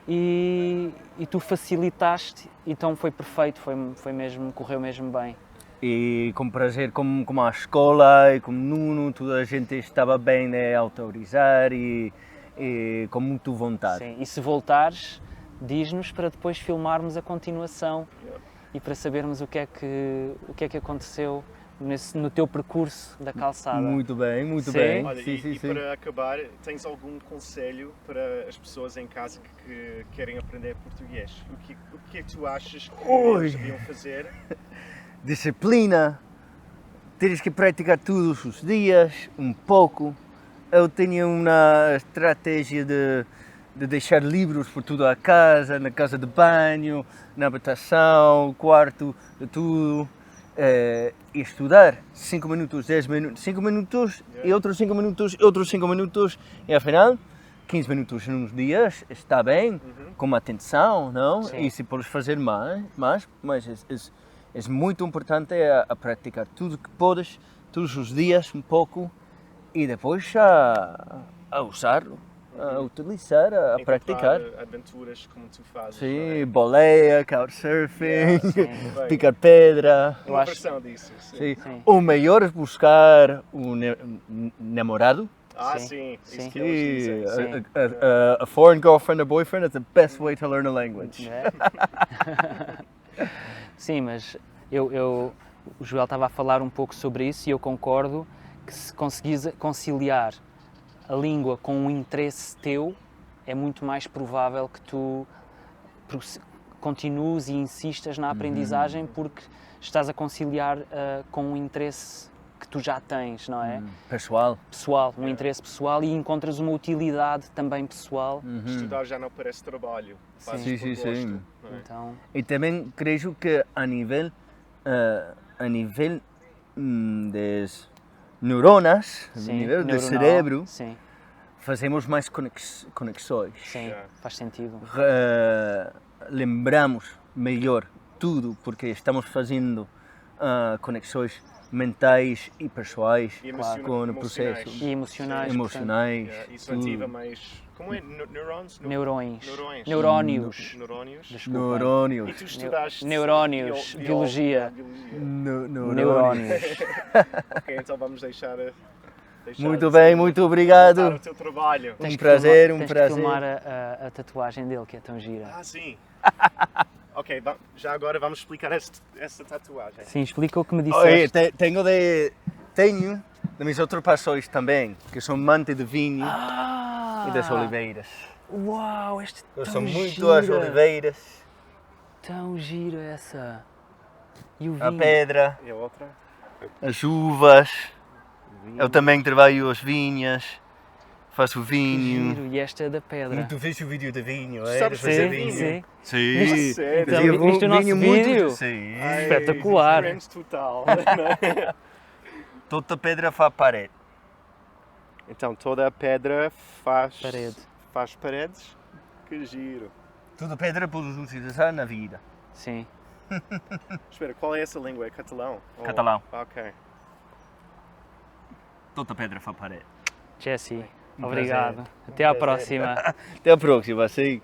e tu facilitaste, então foi perfeito, foi mesmo, correu mesmo bem. E com prazer, como a escola e como Nuno, toda a gente estava bem a autorizar e com muita vontade. Sim, e se voltares, diz-nos para depois filmarmos a continuação e para sabermos o que é que aconteceu no teu percurso da calçada. Muito bem, Sim. bem. Olha, Sim, sim, e sim. para acabar, tens algum conselho para as pessoas em casa que querem aprender português? O que é que tu achas que Oi. eles deviam fazer? Disciplina, tens que praticar todos os dias, um pouco. Eu tenho uma estratégia de deixar livros por toda a casa, na casa de banho, na habitação, quarto, de tudo. E estudar 5 minutos, 10 minutos, 5 minutos e outros 5 minutos, outros 5 minutos e afinal 15 minutos nos dias está bem, com atenção, não? Sim. E se podes fazer mais mas é muito importante a praticar tudo que podes, todos os dias um pouco e depois a usá-lo, a utilizar, a Encontrar praticar. aventuras como tu fazes. Sim, boleia, couchsurfing, Bem, picar pedra. uma acho- versão disso. Sim. Sim. Sim. O melhor é buscar um namorado. Ah, Sim, sim, sim. isso que eles dizem. Sim. A foreign girlfriend or boyfriend is the best way to learn a language. É? Sim, mas o Joel estava a falar um pouco sobre isso e eu concordo que se conseguires conciliar a língua com um interesse teu, é muito mais provável que tu continues e insistas na aprendizagem porque estás a conciliar com um interesse que tu já tens, não é? Pessoal. Pessoal, um interesse pessoal e encontras uma utilidade também pessoal. Estudar já não parece trabalho. Fazes Sim, por sim, gosto, sim. não é? Então, E também creio que a nível das neuronas, a sim, nível do neuronal, cérebro, sim, fazemos mais conexões. sim, Yeah. faz sentido. Lembramos melhor tudo porque estamos fazendo conexões mentais e pessoais E com o emocionais. processo. E emocionais, Emocionais. Yeah, isso tudo. ativa mais. Como é? Neurons? Neurões. Neurões. Neurónios. Neurónios. Desculpa. E Neurónios. tu estudaste. Neurónios, biologia. Neurónios. Ok, então vamos deixar Muito bem, muito obrigado. o teu trabalho. Tens que prazer, filmar, tens prazer. que filmar a tatuagem dele, que é tão gira. Ah, sim. Ok, já agora vamos explicar esta tatuagem. Sim, explica o que me Oi, disseste. tenho de minhas outras paixões também, que são mante de vinho e das oliveiras. Uau, este é Eu tão sou muito gira. as oliveiras, Tão gira essa. E o a vinho. pedra, E a outra? as uvas. Eu também trabalho as vinhas, faço Que vinho. giro. E esta é da pedra. Muito fixe o vídeo de vinho, é? Sabes De fazer fazer Sim, vinho? sim. Sim. Viste? Sério? Então, Fazia viste o nosso vinho vídeo? Sim. Ai, Espetacular. diferente total. Toda pedra faz parede. Então, toda a pedra faz paredes? Que giro. Toda pedra podes utilizar na vida. Sim. Espera, qual é essa língua? É catalão? Oh, Catalão. Ok. Toda pedra faz parede. Jesse, Um obrigado. prazer. Até à próxima. Até a próxima, sim.